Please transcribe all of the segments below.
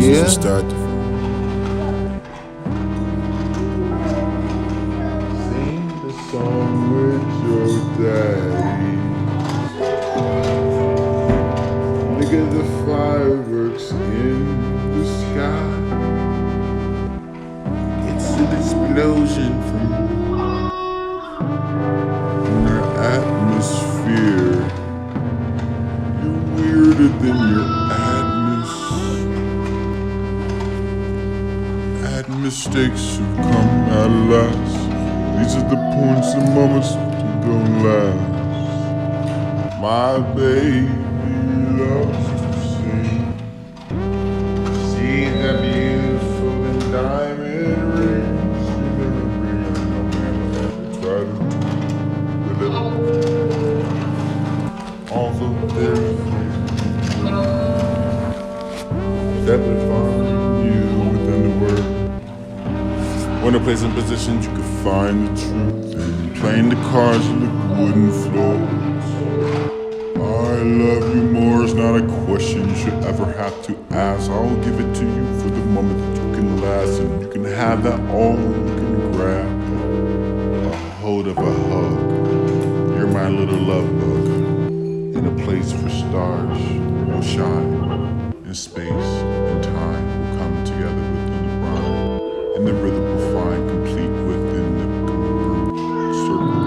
Yeah. Start to sing the song with your daddy. Look at the fireworks in the sky. It's an explosion from your atmosphere. You're weirder than your mistakes have come at last. These are the points and moments that don't last. My baby loves to sing. See the beautiful and diamond rings. She never brings no man ever try to do with it. Although there's that define you within the word. When a place and position you can find the truth, and playing the cards on the wooden floors. I love you more is not a question you should ever have to ask. I'll give it to you for the moment that you can last, and you can have that all you can grab. A hold of a hug. You're my little love bug. In a place for stars will shine, and space and time will come together within the rhyme. And the rhythm will find complete within the group circle.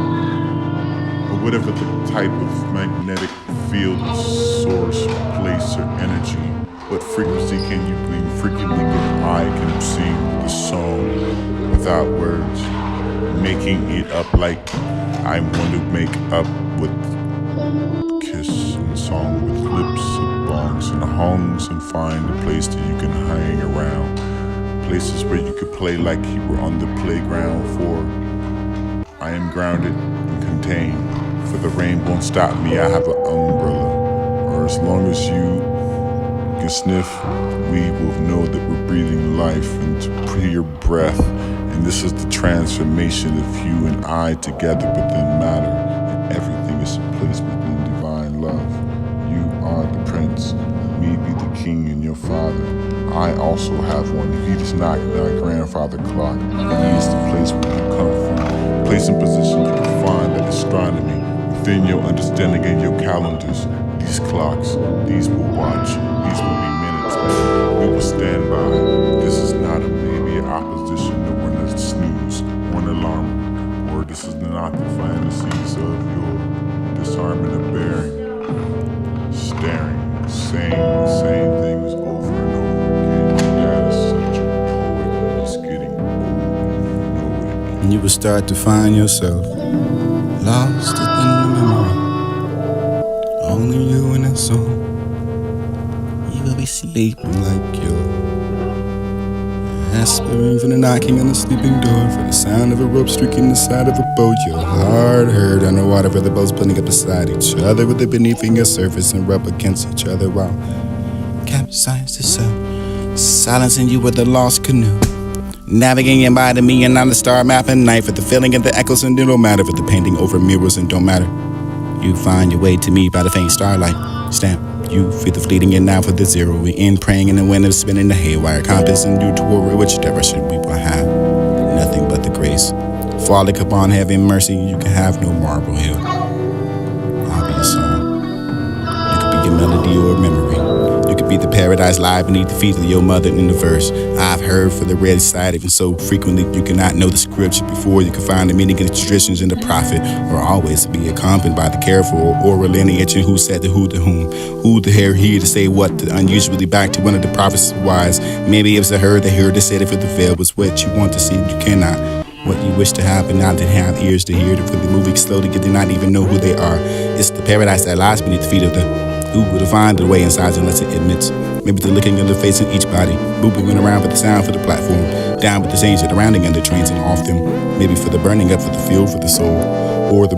Or whatever the type of magnetic field, source, place, or energy. What frequency can you glean? Frequently what I can sing the song without words. Making it up like I want to make up with kiss and song with lips and bongs and hongs, and find a place that you can hang around. Places where you could play like you were on the playground. For I am grounded and contained, for the rain won't stop me. I have an umbrella, or as long as you can sniff, we will know that we're breathing life into your breath. And this is the transformation of you and I together within matter, and everything is placed within divine love. You are the prince, me be the king and your father. I also have one. He does not my grandfather clock. And he is the place where you come from. Place and position you can find that astronomy within your understanding and your calendars. These clocks, these will watch. These will be minutes. We will stand by. This is not a maybe an opposition to one that snooze, one alarm, or this is not the fantasies of your disarmament of bearing, staring, saying the same things over and over. And you will start to find yourself lost within the memory. Only you in that song. You will be sleeping like you're aspiring from the knocking on the sleeping door, for the sound of a rope streaking the side of a boat. Your heart heard underwater for the boats putting up beside each other with it beneath your surface and rub against each other while capsized itself, silencing you with a lost canoe. Navigating by the me and on the star map at night, for the feeling of the echoes, and it don't matter for the painting over mirrors and don't matter. You find your way to me by the faint starlight. Stamp, you feel the fleeting and now for the zero. We in praying in the wind of spinning the haywire compass and due toward which direction we will have nothing but the grace. Falling upon heaven mercy, you can have no marble hill. I'll be a song. You could be a melody or a memory. You could be the paradise lie beneath the feet of your mother in the verse. I've heard for the red side, even so frequently you cannot know the scripture before you can find the meaning of the traditions in the prophet, or always be accompanied by the careful oral lineage and who said to who to whom, who to hear here to say what, to unusually back to one of the prophets wise. Maybe it was a her that heard to say that for the veil was what you want to see, you cannot. What you wish to happen now that have ears to hear, to for the moving slowly, you do not even know who they are. It's the paradise that lies beneath the feet of the who will find the way inside unless it admits. Maybe the looking of the face in each body, moving around for the sound for the platform, down with the change of the rounding under trains and off them. Maybe for the burning up for the fuel for the soul, or the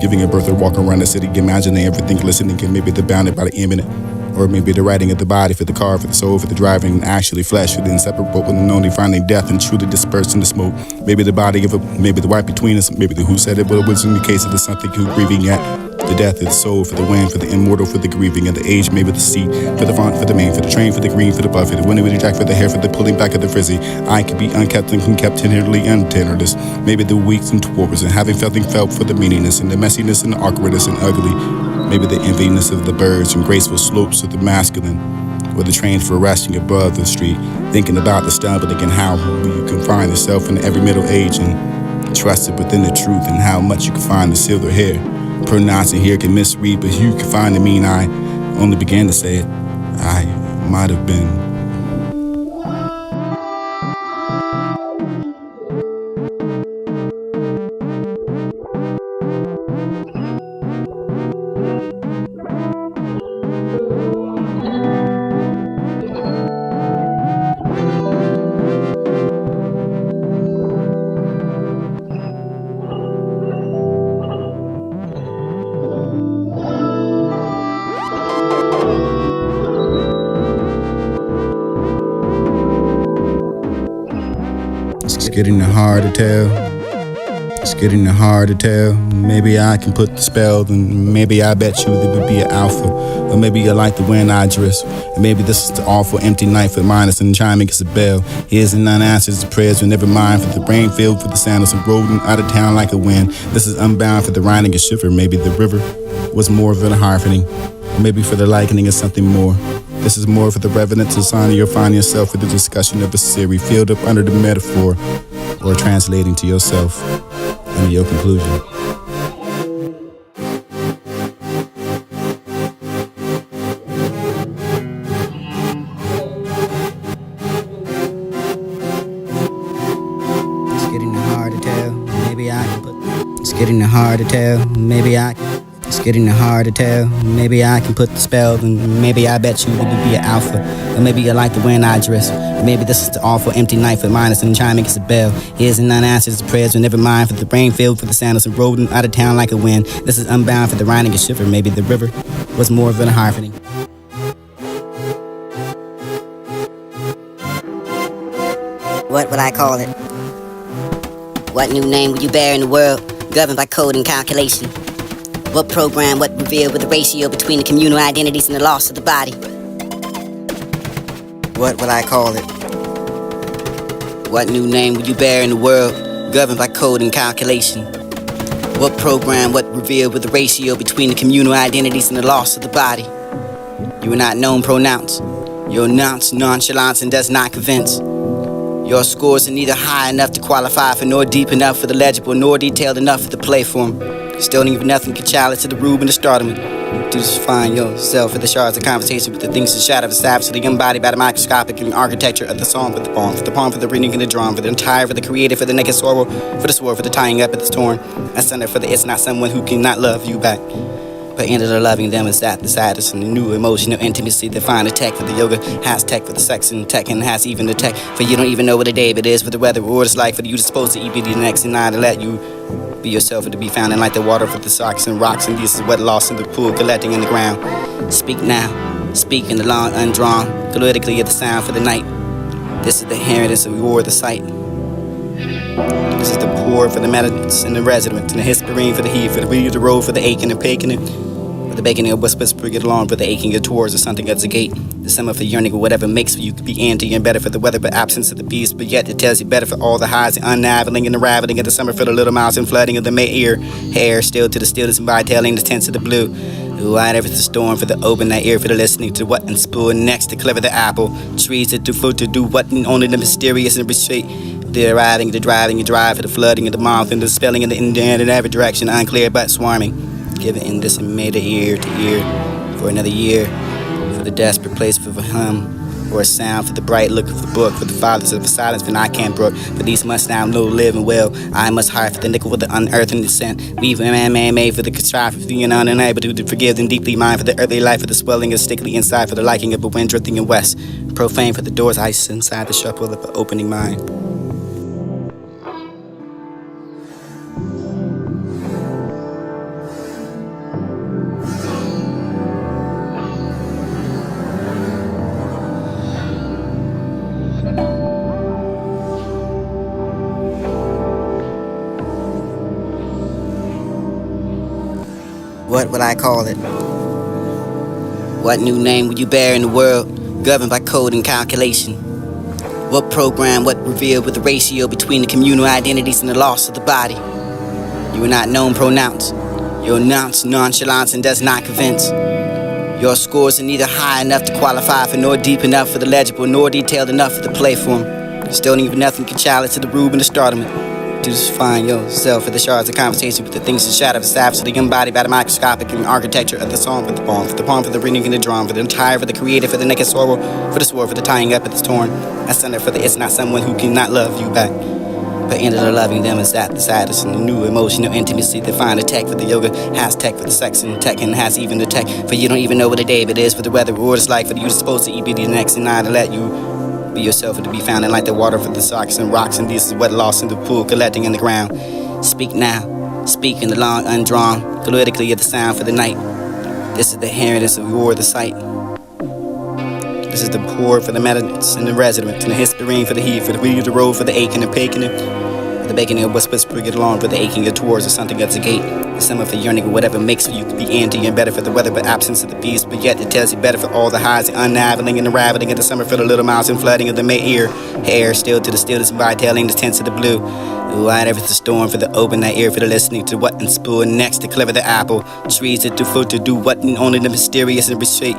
giving a birth or walking around the city, imagining everything listening, and maybe the bounded by the imminent. Or maybe the writing of the body for the car, for the soul, for the driving, and actually flesh, who then separate when and only finding death and truly dispersed in the smoke. Maybe the body of maybe the white between us, maybe the who said it, but it was in the case of the something who grieving yet. the death of the soul, for the wind, for the immortal, for the grieving of the age made with the seat, for the font, for the main, for the train, for the green, for the buff, for the window with the jack, for the hair, for the pulling back of the frizzy. I could be unkept and conkept tenderly untenderless. Maybe the weeks and torpors and having felt for the meaningless and the messiness and the awkwardness and ugly. Maybe the enviness of the birds and graceful slopes of the masculine, or the train for resting above the street, thinking about the stumbling and how you can find yourself in every middle age and trusted within the truth and how much you can find the silver hair. Pronouncing here can misread, but you can find the mean. I only began to say it. I might have been. It's getting hard to tell. It's getting hard to tell. Maybe I can put the spell, and maybe I bet you there would be an alpha. Or maybe you like the wind I dress. And maybe this is the awful empty night for minus and chiming is a bell. Here's and unanswered the prayers, but never mind for the brain filled for the sound of some rodent out of town like a wind. This is unbound for the riding a shiver. Maybe the river was more of a hardening. Or maybe for the likening of something more. This is more for the reverence and sign you'll find yourself with the discussion of a Siri filled up under the metaphor or translating to yourself under your conclusion. It's getting hard to tell. Maybe I can put. It's getting hard to tell. Maybe I can. It's getting hard to tell. Maybe I can put the spell, and maybe I bet you it would be an alpha. Or maybe you like the wind I dress. Or maybe this is the awful empty night for minus and chiming is a bell. Here's and unanswered the prayers, but never mind for the brain filled for the sound of some rodent out of town like a wind. This is unbound for the riding a shiver. Maybe the river was more of a hardening. What would I call it? What new name would you bear in the world, governed by code and calculation? What program, what revealed with the ratio between the communal identities and the loss of the body? What would I call it? What new name would you bear in the world, governed by code and calculation? What program, what revealed with the ratio between the communal identities and the loss of the body? You are not known pronouns. Your nonchalance and does not convince. Your scores are neither high enough to qualify for, nor deep enough for the legible, nor detailed enough for the play form. Still even nothing can challenge to the rube and the startlement. To just find yourself at the shards of conversation with the things that shadow the savage, the embodied by the microscopic and architecture of the song for the poem, for the reading and the drawing, for the entire, for the creative, for the naked sorrow, for the sword, for the tying up at the torn. That's under for the it's not someone who cannot love you back. But ended up loving them is that the saddest and the new emotional intimacy that find the tech for the yoga, has tech for the sex and tech and has even the tech for you don't even know what a day it is for the weather or it's like for you to supposed to eat be the next and I to let you be yourself and to be found in like the water for the socks and rocks and this is what lost in the pool collecting in the ground. Speak now, speak in the long undrawn, politically at the sound for the night. This is the inheritance of war, the sight. This is the poor for the medicines and the residents and the hisperine for the heat, for the read, the road for the aching and picking it. For the baking and whisper get along for the aching of tours or something at the gate. The summer for yearning or whatever makes for you to be anti and better for the weather, but absence of the beast. But yet it tells you better for all the highs, the unraveling and the raveling of the summer for the little miles and flooding of the May ear. Hair still to the stillness and vitailing the tints of the blue. The white ever the storm for the open that ear for the listening to what and spoon next to clever the apple. Trees that do food to do what and only the mysterious and retreat. The riding, the driving, and drive for the flooding of the mouth and the spelling of the Indian in every direction, unclear but swarming. Given in this and made a ear to ear for another year, for the desperate place for a hum, or a sound for the bright look of the book, for the fathers of the silence, for I can't brook, for these must now know living well. I must hire for the nickel with the unearthing descent. Weave a man made for the contrived, for the unable to forgive and deeply mind for the earthly life, for the swelling of stickly inside, for the liking of a wind drifting in west. Profane for the doors ice inside the shuffle of an opening mind. What would I call it? What new name would you bear in the world, governed by code and calculation? What program, what revealed with the ratio between the communal identities and the loss of the body? You are not known pronouns. Your announce nonchalance and does not convince. Your scores are neither high enough to qualify for, nor deep enough for the legible, nor detailed enough for the play form. Still even nothing can challenge to the rube and the startlement. To define yourself for the shards of conversation with the things that shadow the staff, so the embodied by the microscopic and architecture of the song for the poem, for the reading and the drum, for the entire, for the creative, for the naked sorrow, for the sword, for the tying up of the torn. A center for the it's not someone who cannot love you back. But ended up loving them is that the saddest and the new emotional intimacy that find a tech for the yoga, has tech for the sex and tech and has even the tech for you don't even know what a day it is, for the weather or what it's like for you supposed to be the next and not to let you be yourself and to be found in like the water for the socks and rocks and this is what lost in the pool collecting in the ground. Speak now, speak in the long undrawn, politically of the sound for the night. This is the inheritance of war, the sight. This is the poor for the medicines and the residents, and the hisperine for the heat, for the wheel, the road for the aching and bacon, for the bacon and what's whispering it along for the aching of towards or something that's a gate. The summer for yearning or whatever makes you to be anti and better for the weather, but absence of the beast. But yet it tells you better for all the highs, the unraveling and the raveling of the summer for the little miles and flooding of the May ear. Hair still to the stillness and vitailing the tints of the blue. Wide ever the storm for the open that ear for the listening to what and spoon next to clever the apple. Trees that do food to do what and only the mysterious and retreat.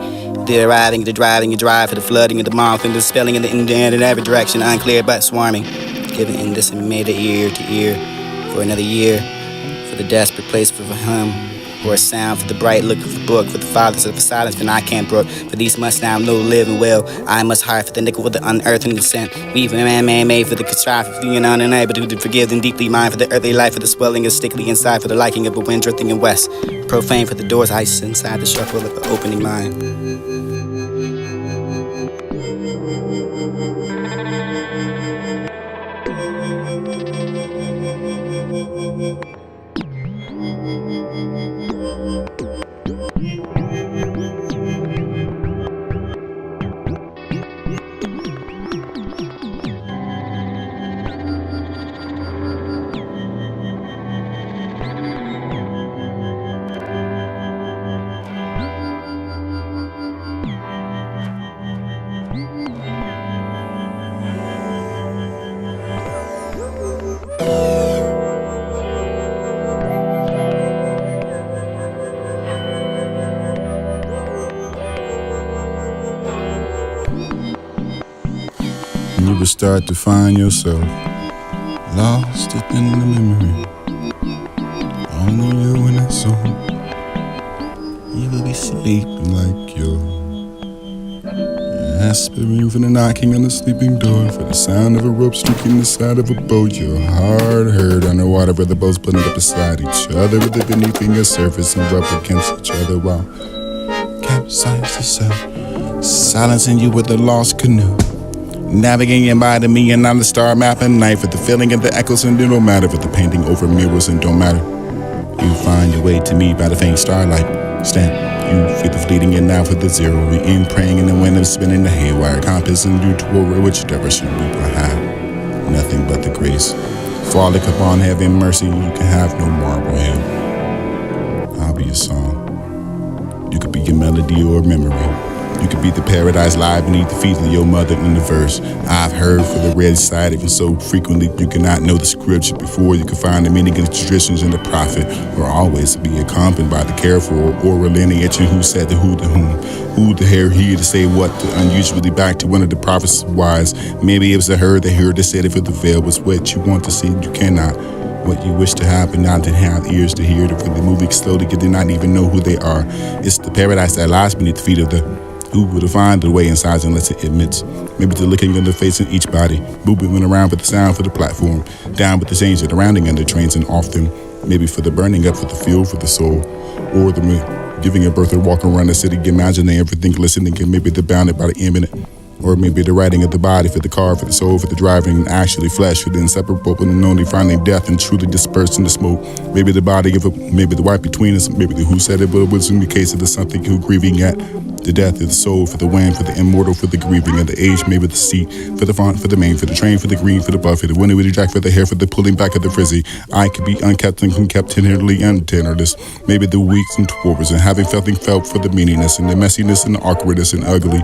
The arriving, the driving, and drive for the flooding of the mouth and the spelling of the end in every direction, unclear but swarming. Giving in this and made ear to ear for another year, for the desperate place for a hum, or a sound for the bright look of the book, for the fathers of the silence, and I can't brook. For these must now know living well. I must hide for the nickel with the unearthing descent. We've a man made for the catastrophe and unable to forgive and deeply mind for the earthly life, for the swelling and stickly inside, for the liking of the wind drifting in west. Profane for the doors ice inside the shuffle of the opening mind. You will start to find yourself lost in the memory. Only you in that song. You will be sleeping like you're aspirin for the knocking on the sleeping door, for the sound of a rope streaking the side of a boat. Your heart hurt underwater, where the boats putting up beside each other with the beneath your surface and rub against each other while capsize yourself, silencing you with a lost canoe. Navigating by the me and not the star map at night, for the feeling of the echoes and it don't matter, for the painting over mirrors and don't matter. You find your way to me by the faint starlight. Stand, you feel the fleeting and now for the zero. We in praying in the wind of spinning the haywire compass and due toward which direction we will have nothing but the grace. Falling upon heaven mercy, you can have no marble hill. I'll be your song. You could be your melody or memory. You could be the paradise lie beneath the feet of your mother in the verse. I've heard for the red side even so frequently you cannot know the scripture before you can find the meaning of the traditions and the prophet, or always be accompanied by the careful oral lineage and who said to who to whom, who to hear he to say what to, unusually back to one of the prophets wise. Maybe it was a her that heard that said if the veil was what you want to see, you cannot. What you wish to happen, not to have ears to hear, to feel the moving slowly, you did not even know who they are. It's the paradise that lies beneath the feet of the who would have found the way inside unless it admits. Maybe the looking in the face in each body, moving around for the sound for the platform, down with the change of the rounding under trains and off them. Maybe for the burning up for the fuel for the soul, or the giving a birth or walking around the city, imagining everything glistening, and maybe the bounded by the imminent. Or maybe the writing of the body for the car, for the soul, for the driving, and actually flesh, for the inseparable and only finding death and truly dispersed in the smoke. Maybe the body of maybe the white between us, maybe the who said it, but it was in the case of the something who grieving at. The death of the soul, for the wind, for the immortal, for the grieving of the age, made with the seat, for the font, for the main, for the train, for the green, for the buff, for the window with the jack, for the hair, for the pulling back of the frizzy. I could be unkept and unkept, tenderly untenderless. Maybe the weeks and tours, and having felt for the meaningless, and the messiness and the awkwardness and ugly.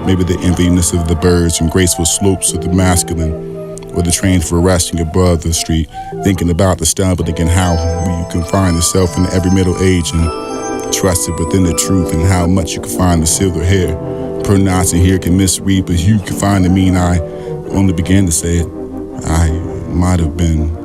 Maybe the enviness of the birds and graceful slopes of the masculine. Or the train for resting above the street, thinking about the stumbling and how you can find yourself in every middle age and trusted within the truth and how much you can find the silver hair. Pronouncing here can misread, but you can find the mean I only began to say it. I might have been